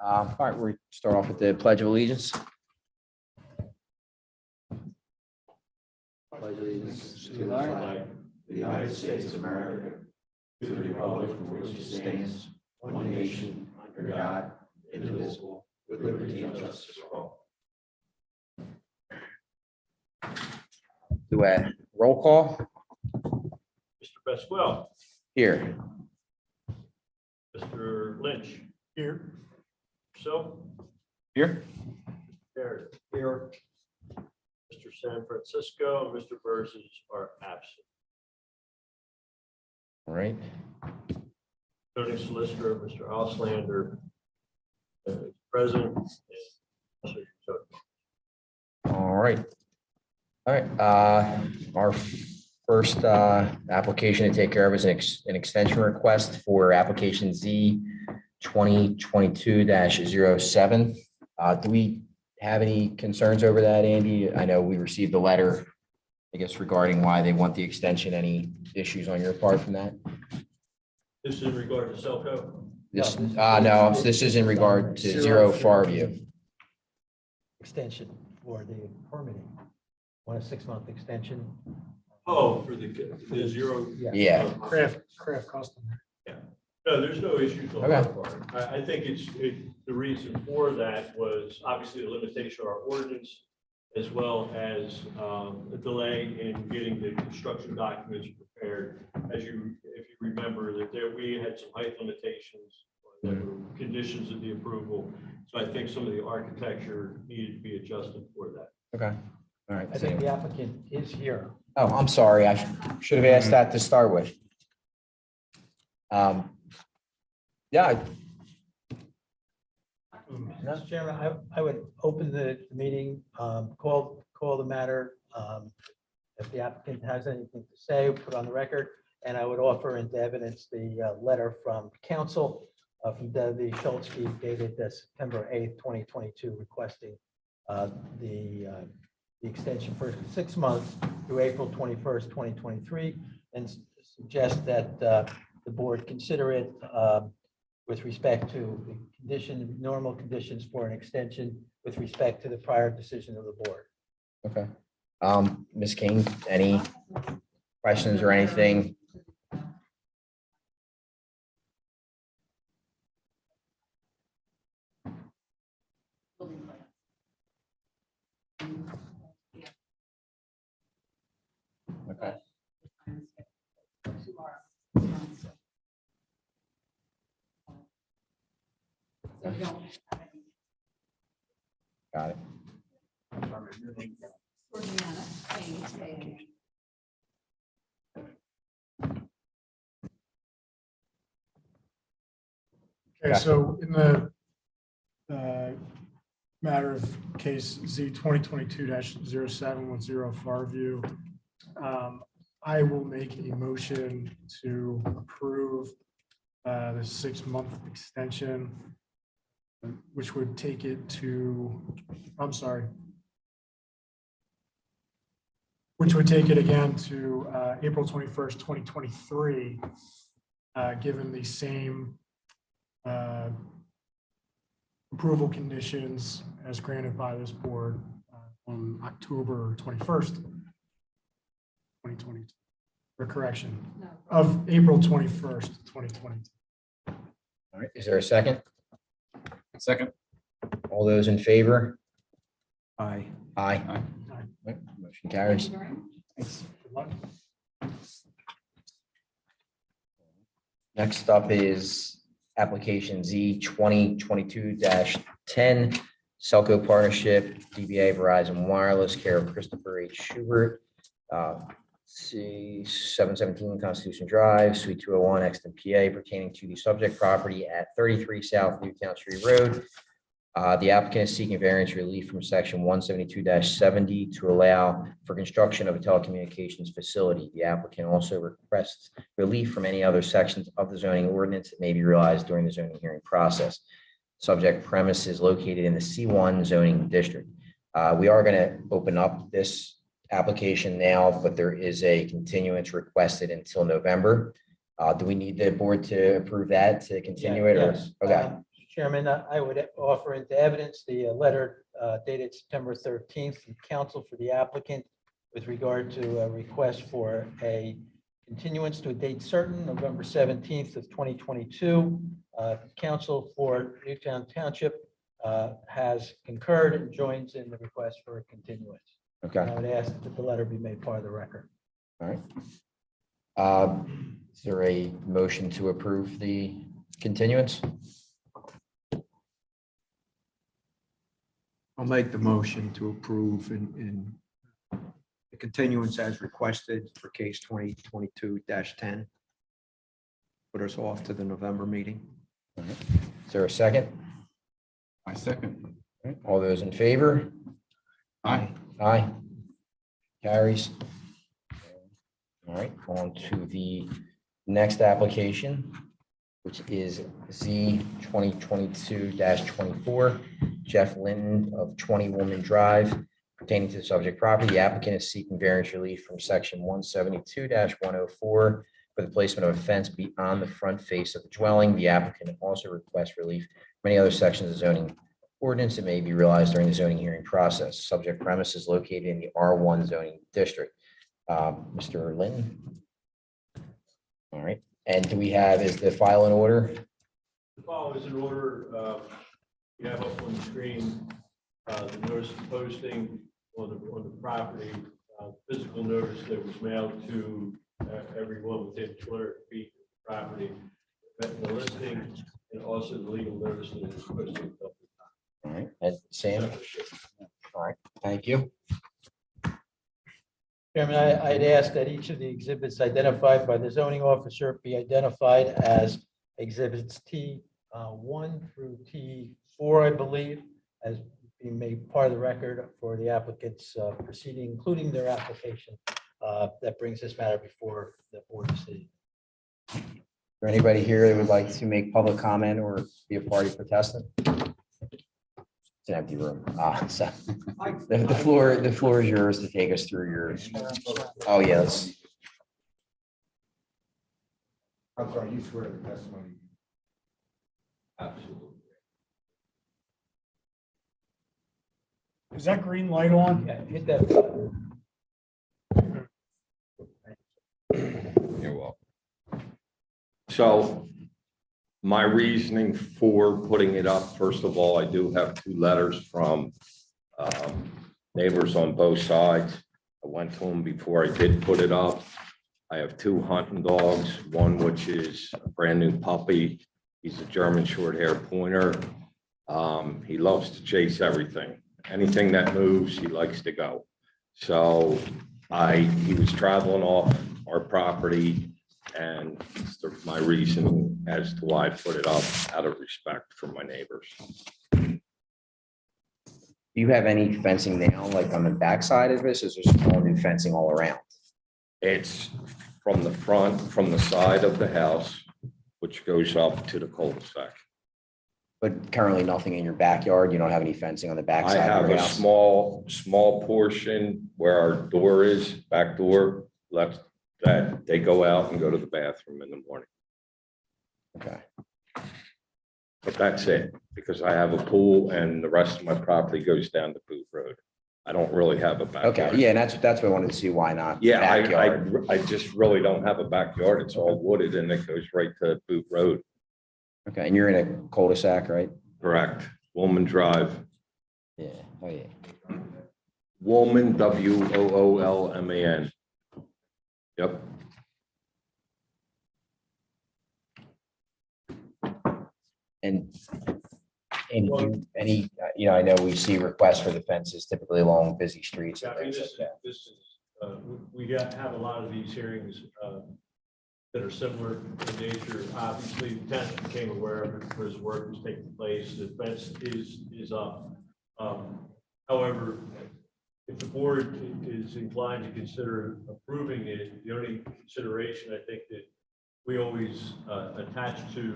All right, we start off with the Pledge of Allegiance. Pledge allegiance To the flag of the United States of America, to the republic for which it stands, one nation, under God, indivisible, with liberty and justice for all. Do a roll call Mr. Pasquale, here. Mr. Lynch, Here. yourself, Here. Barrett, here. Mr. San Francisco, and Mr. Burgess are absent. All right. Zoning solicitor, Mr. Auslander, is present. All right. All right. Our first application to take care of is an extension request for application Z 2022-07. Do we have any concerns over that, Andy? I know we received a letter, I guess, regarding why they want the extension. Any issues on your part from that? This is in regard to Cellco. This, no, this is in regard to Zero Farview. Extension for the permitting. Want a 6-month extension? Oh, for the zero. Yeah. Craft custom. No, there's no issues on our Okay. part. I think the reason for that was obviously the limitation of our ordinance, as well as a delay in getting the construction documents prepared. If you remember that we had some height limitations, that were conditions of the approval. So I think some of the architecture needed to be adjusted for that. Okay. All right. I think the applicant is here. Oh, I'm sorry. I should have asked that to start with. Yeah. Mr. Chairman, I would open the meeting, call the matter. If the applicant has anything to say, put on the record, and I would offer into evidence the letter from council from Debbie Schultzke dated September 8th, 2022, requesting the extension for 6 months through April 21st, 2023, and suggest that the board consider it with respect to the normal conditions for an extension with respect to the prior decision of the board. Okay. Ms. King, any questions or anything? Okay. Got it. Okay, so in the matter of case Z 2022-07 with Zero Farview, I will make a motion to approve the 6-month extension, which would take it to, which would take it again to April 21st, 2023, given the same approval conditions as granted by this board on October 21st, 2022, or correction, of April 21st, 2022. All right. Is there a second? Second. All those in favor? Aye. Aye. Aye. Right, motion carries. Thanks. Good luck. Next up is application Z 2022-10, Cellco Partnership, DBA Verizon Wireless, care of Christopher H. Schubert, C 717 Constitution Drive, Suite 201, Exton, PA, pertaining to the subject property at 33 South Newtown Street Road. The applicant is seeking variance relief from section 172-70 to allow for construction of a telecommunications facility. The applicant also requests relief from any other sections of the zoning ordinance that may be realized during the zoning hearing process. Subject premise is located in the C1 zoning district. We are going to open up this application now, but there is a continuance requested until November. Do we need the board to approve that to continue it? Or- Yes. Okay. Chairman, I would offer into evidence the letter dated September 13th from counsel for the applicant with regard to a request for a continuance to a date certain, November 17th of 2022. Counsel for Newtown Township has concurred and joins in the request for a continuance. Okay, I would ask that the letter be made part of the record. all right. Is there a motion to approve the continuance? I'll make the motion to approve in the continuance as requested for case 2022-10. Put us off to the November meeting. Is there a second? I second. All right, all those in favor? Aye. Aye. Carries. All right, on to the next application, which is Z 2022-24, Jeff Linton of 20 Woolman Drive, pertaining to the subject property. The applicant is seeking variance relief from section 172-104 for the placement of a fence beyond the front face of the dwelling. The applicant also requests relief from many other sections of zoning ordinance that may be realized during the zoning hearing process. Subject premise is located in the R1 zoning district. Mr. Linton? All right, and do we have, is the file in order? The file is in order. You have up on the screen the notice of posting on the property, physical notice that was mailed to everyone within 200 feet of the property, the listing, and also the legal notice that was posted. All right, and Sam? All right, thank you. Chairman, I'd ask that each of the exhibits identified by the zoning officer be identified as exhibits T1 through T4, I believe, as being made part of the record for the applicant's proceeding, including their application that brings this matter before the board of city. Is there anybody here that would like to make public comment or be a party protestant? It's an empty room. So the floor is yours to take us through your. Oh, yes. I'm sorry, you swear the testimony. Absolutely. Is that green light on? Yeah, hit that button. You're welcome. So my reasoning for putting it up, first of all, I do have 2 letters from neighbors on both sides. I went to them before I did put it up. I have 2 hunting dogs, one which is a brand new puppy. He's a German short-haired pointer. He loves to chase everything. Anything that moves, he likes to go. So he was traveling off our property, and it's my reason as to why I put it up out of respect for my neighbors. Do you have any fencing now, like on the backside of this? Is there just all new fencing all around? It's from the front, from the side of the house, which goes up to the cul-de-sac. But currently nothing in your backyard? You don't have any fencing on the I backside have of your a house? small portion where our door is, back door, left, that they go out and go to the bathroom in the morning. Okay. But that's it, because I have a pool and the rest of my property goes down to Boot Road. I don't really have a backyard. Okay, yeah, and that's what I wanted to see. Why not? Yeah, Backyard. I just really don't have a backyard. It's all wooded and it goes right to Boot Road. Okay, and you're in a cul-de-sac, right? Correct. Woolman Drive. Yeah, oh yeah. Woolman, Woolman. Yep. And I know we see requests for the fences typically along busy streets and I mean, things like that. this is, we have a lot of these hearings that are similar in nature. Obviously, the tenant became aware of it as work was taking place. The fence is up. However, if the board is inclined to consider approving it, the only consideration I think that we always attach to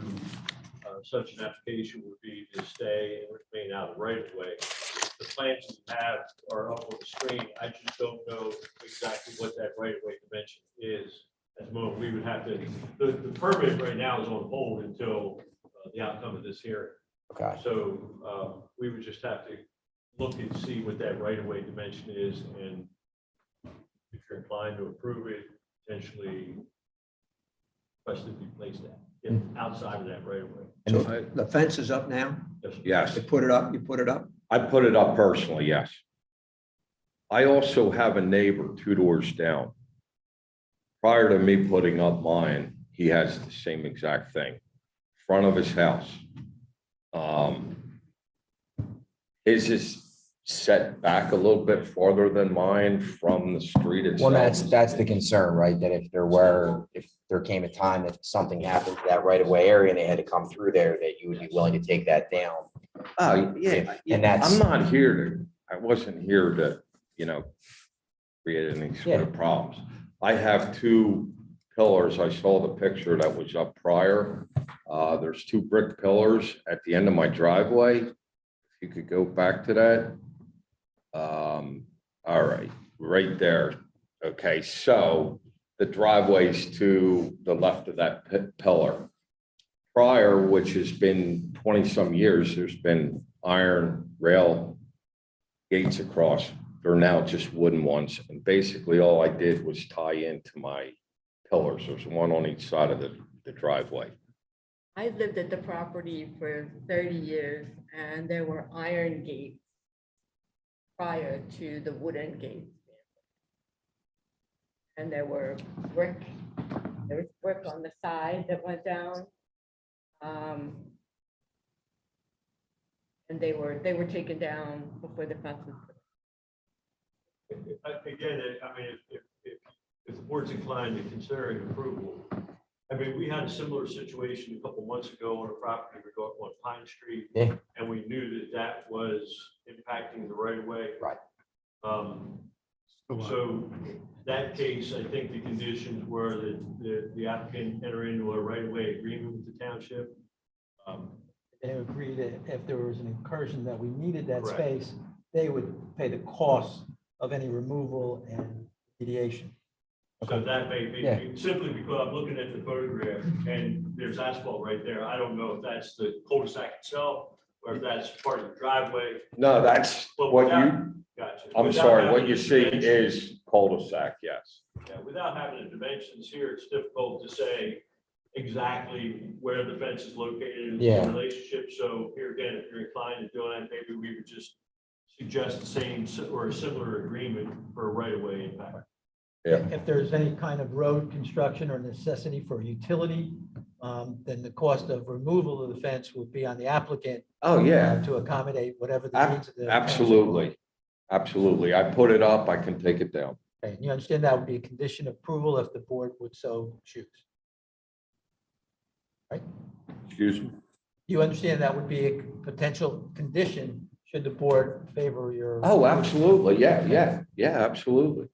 such an application would be to stay and remain out of the right of way. The plans we have are up on the screen. I just don't know exactly what that right of way dimension is at the moment. We would have to, the permit right now is on hold until the outcome of this hearing. Okay. So we would just have to look and see what that right-of-way dimension is, and if you're inclined to approve it, potentially request it be placed outside of that right-of-way. And So the- the fence is up now? Yes, You put it up, you put it up? I put it up personally, yes. I also have a neighbor 2 doors down. Prior to me putting up mine, he has the same exact thing, front of his house. His is set back a little bit farther than mine from the street itself. Well, that's the concern, right? That if there came a time that something happened to that right of way area and they had to come through there, that you would be willing to take that down. Oh, yeah, And that's- I'm not here I wasn't here to, create any sort of problems. I have 2 pillars. I saw the picture that was up prior. There's 2 brick pillars at the end of my driveway. If you could go back to that. All right, right there. Okay, so the driveway's to the left of that pillar. Prior, which has been 20-some years, there's been iron rail gates across. They're now just wooden ones. And basically all I did was tie into my pillars. There's one on each side of the driveway. I lived at the property for 30 years and there were iron gates prior to the wooden gates. And there was brick on the side that went down. And they were taken down before the fence was put. Again, I mean, if the board's inclined to consider an approval, I mean, we had a similar situation a couple months ago on a property we got on Pine Street. Yeah. And we knew that was impacting the right of way. Right. So that case, I think the conditions were that the applicant enter into a right of way agreement with the township. They agreed that if there was an incursion that we needed that Correct. space, they would pay the cost of any removal and mediation. So that may Yeah. be simply because I'm looking at the photograph and there's asphalt right there. I don't know if that's the cul-de-sac itself or if that's part of the driveway. No, that's But what without- you, Gotcha. I'm Without sorry, having what you the see dimensions- is cul-de-sac, yes. Yeah, without having the dimensions here, it's difficult to say exactly where the fence is located in Yeah. the relationship. So here again, if you're inclined to do that, maybe we would just suggest the same or a similar agreement for a right-of-way impact. Yeah. If there's any kind of road construction or necessity for utility, then the cost of removal of the fence would be on the applicant Oh, yeah, to accommodate whatever the needs of the. absolutely. Absolutely. I put it up, I can take it down. Okay, you understand that would be a condition of approval if the board would so choose. Right? Excuse me? You understand that would be a potential condition should the board favor your. Oh, absolutely. Yeah, absolutely.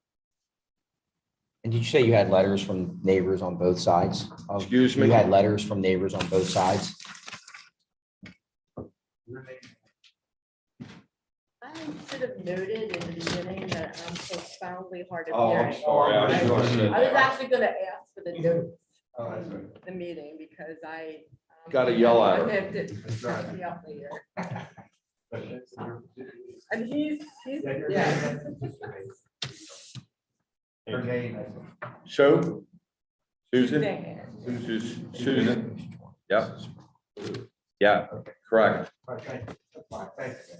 And did you say you had letters from neighbors on both sides? Excuse me? You had letters from neighbors on both sides? I should have noted in the beginning that I'm profoundly hard of Oh, I'm hearing. sorry. I was gonna say I was that. actually gonna ask for the notes from the meeting because I. Gotta yell at her. I have to shut me up later. And he's, yeah. Her name. So, Susan? Suzanne. Susan? Yep. Yeah, correct.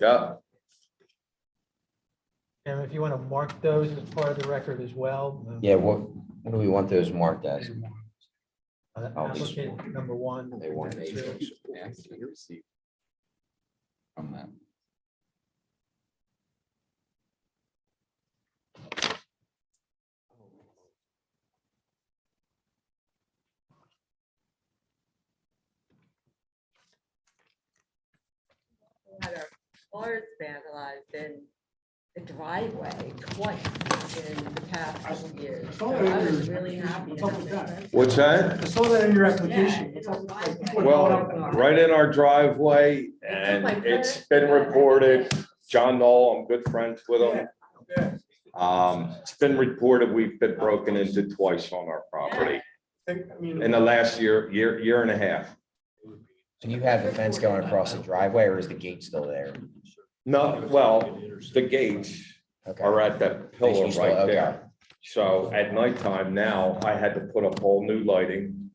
Yeah, And if you want to mark those as part of the record as well. Yeah, what do we want those marked as? Applicant number 1. They want number 2. From them. Had our cars vandalized in the driveway twice in the past couple of years. So I was really happy. to have this. what's that? I saw that in your Yeah, application. it was like- Well, right in our driveway, and it's been reported, John Knoll, I'm good friends with him. It's been reported we've been broken into twice on our property in the last year and a half. So you have the fence going across the driveway, or is the gate still there? No, well, the gates Okay. are at that pillar You still- right okay. there. So at nighttime now, I had to put up all new lighting.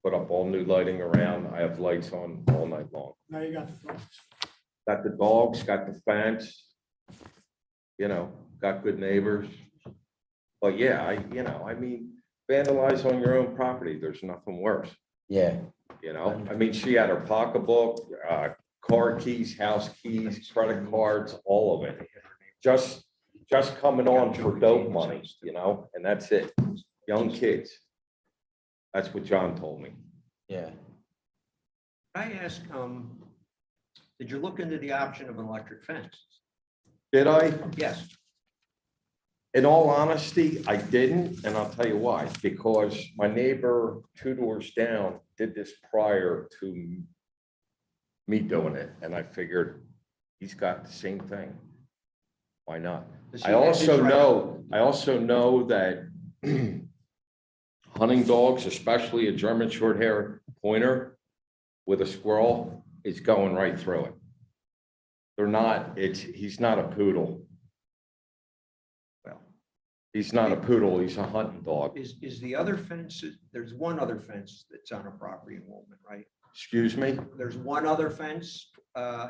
Put up all new lighting around. I have lights on all night long. Now you got the fence. Got the dogs, got the fence. You know, got good neighbors. But yeah, I mean, vandalize on your own property. There's nothing worse. Yeah, You know, I mean, she had her pocketbook, car keys, house keys, credit cards, all of it. Just coming on for dope money, you know, and that's it. Young kids. That's what John told me. yeah. I ask, did you look into the option of an electric fence? Did I? Yes. In all honesty, I didn't, and I'll tell you why. Because my neighbor 2 doors down did this prior to me doing it, and I figured he's got the same thing. Why not? Does he I have also his right- know that hunting dogs, especially a German short hair pointer with a squirrel, is going right through it. They're not, he's not a poodle. Well, He's not a poodle, he's a hunting dog. is the other fence, there's one other fence that's on a property in Woolman, right? Excuse me? There's one other fence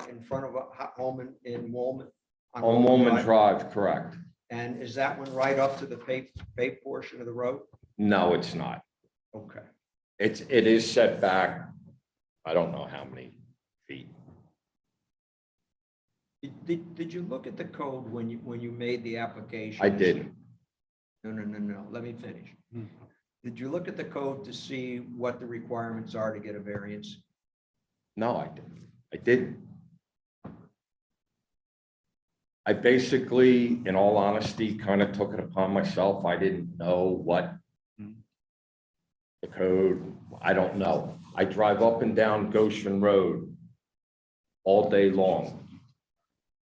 in front of a home in Woolman. On Woolman Drive, correct. And is that one right up to the paved portion of the road? No, it's not. Okay. It is set back, I don't know how many feet. Did you look at the code when you made the application? I didn't. No. Let me finish. Did you look at the code to see what the requirements are to get a variance? No, I didn't. I didn't. I basically, in all honesty, kind of took it upon myself. I didn't know what the code, I don't know. I drive up and down Goshen Road all day long.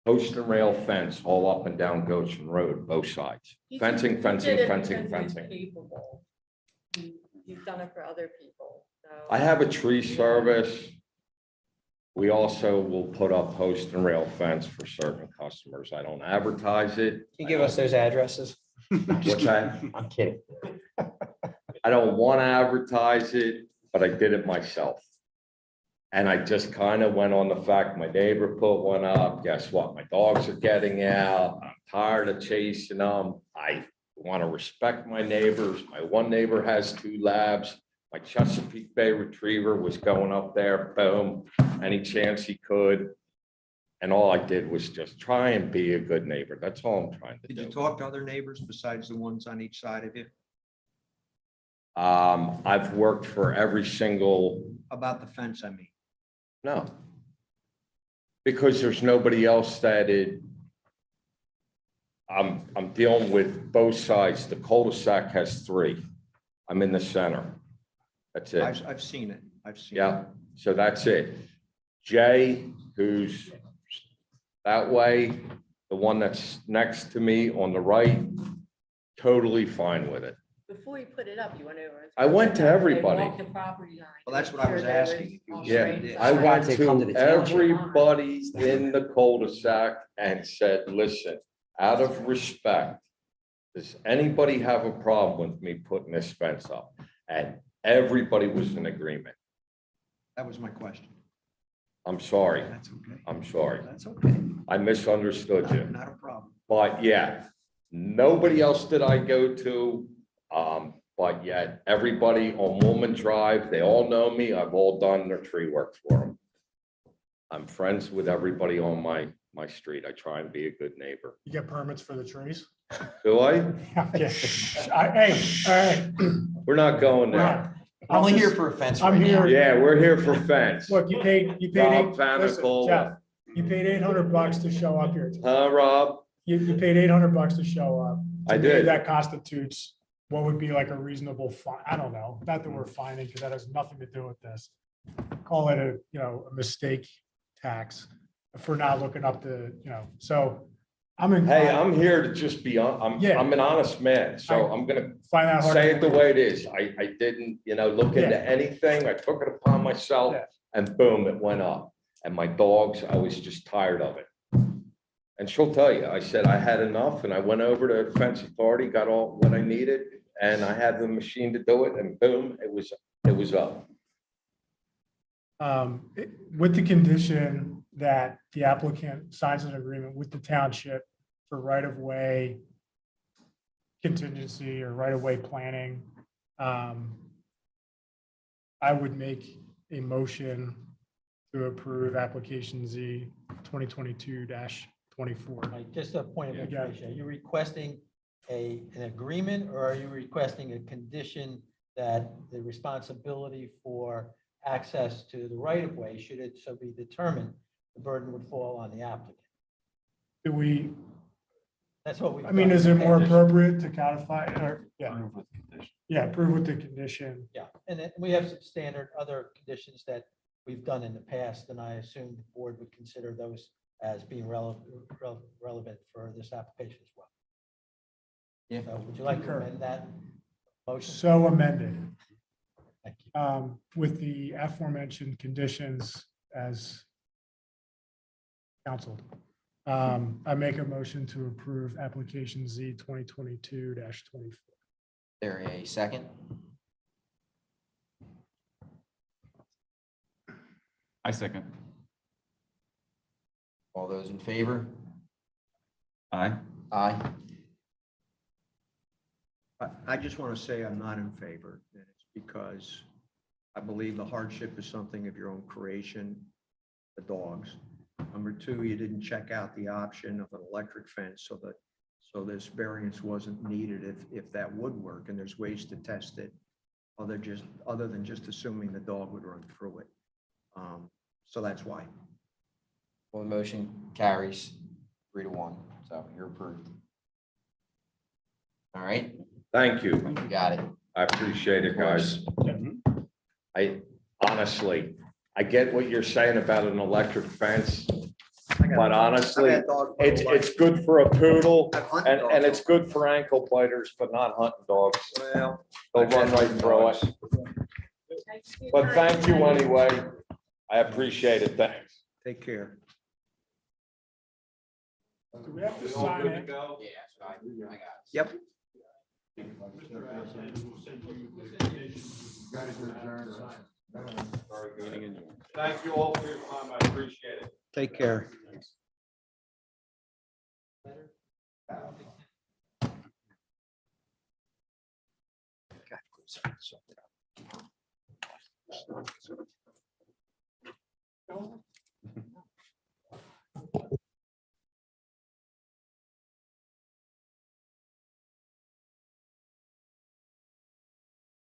Post and rail fence all up and down Goshen Road, both sides. Fencing, fencing, fencing, fencing. You've done it for other people, so. I have a tree service. We also will put up post and rail fence for certain customers. I don't advertise it. Can you give us those addresses? What's that? I'm kidding. I don't want to advertise it, but I did it myself. And I just kind of went on the fact my neighbor put one up. Guess what? My dogs are getting out. I'm tired of chasing them. I want to respect my neighbors. My one neighbor has 2 labs. My Chesapeake Bay Retriever was going up there, boom, any chance he could. And all I did was just try and be a good neighbor. That's all I'm trying to Did do. you talk to other neighbors besides the ones on each side of you I've worked for every single, about the fence? I mean, no. Because there's nobody else that I'm dealing with both sides. The cul-de-sac has 3. I'm in the center. That's it. I've seen it. I've seen it. Yeah, so that's it. Jay, who's that way, the one that's next to me on the right, totally fine with it. Before you put it up, you went over. I went to everybody. They walked the property line. Well, that's what I was Sure there asking, if you all was Yeah, doing this. I went They come to to the township. everybody in the cul-de-sac and said, listen, out of respect, does anybody have a problem with me putting this fence up? And everybody was in agreement. That was my question. I'm sorry. That's okay. I'm sorry. That's okay. I misunderstood you. Not a problem. But yeah, nobody else did I go to. But yet everybody on Woolman Drive, they all know me. I've all done their tree work for them. I'm friends with everybody on my street. I try and be a good neighbor. You get permits for the trees? Do I? Okay. Hey, all right. We're not going there. I'm only here for a fence I'm right now. here. Yeah, we're here for fence. Look, you paid Rob listen, Fanical. Jeff, you paid $800 to show up here. Huh, Rob? You paid $800 to show up. To I me, did. That constitutes what would be like a reasonable fine. I don't know, not that we're fining, because that has nothing to do with this. Call it a mistake tax for not looking up the, so I'm in. Hey, I'm here to just be, Yeah. I'm an honest man, so I'm gonna Find out. say it the way it is. I didn't, look into anything. I took it upon myself. Yeah. and boom, it went up. And my dogs, I was just tired of it. And she'll tell you, I said I had enough, and I went over to Fence Authority, got all what I needed, and I had the machine to do it, and boom, it was up. With the condition that the applicant signs an agreement with the township for right-of-way contingency or right-of-way planning, I would make a motion to approve application Z 2022-24. Like, just a point of Yeah. information, are you requesting an agreement, or are you requesting a condition that the responsibility for access to the right of way, should it so be determined, the burden would fall on the applicant? Do we, That's what we. I mean, is it more appropriate to codify or, yeah, approve with the condition? Yeah, and then we have some standard other conditions that we've done in the past, and I assume the board would consider those as being relevant for this application as well. Yeah. So would you like to Concur. amend that motion? So amended, Thank you. with the aforementioned conditions as counseled. I make a motion to approve application Z 2022-24. There a second? I second. All those in favor? Aye. Aye. I just want to say I'm not in favor, and it's because I believe the hardship is something of your own creation, the dogs. Number two, you didn't check out the option of an electric fence so this variance wasn't needed if that would work, and there's ways to test it other than just assuming the dog would run through it. So that's why. Well, the motion carries 3-1, so you're approved. All right, Thank you. you got it. I appreciate it, guys. I honestly, I get what you're saying about an electric fence, but honestly, it's good for a poodle and it's good for ankle biters, but not hunting dogs. Well, They'll run right through it. But thank you anyway. I appreciate it. Thanks. take care. Do we have to sign it? Yeah, I got it. Yep. Thank you all for your time. I appreciate it. Take care.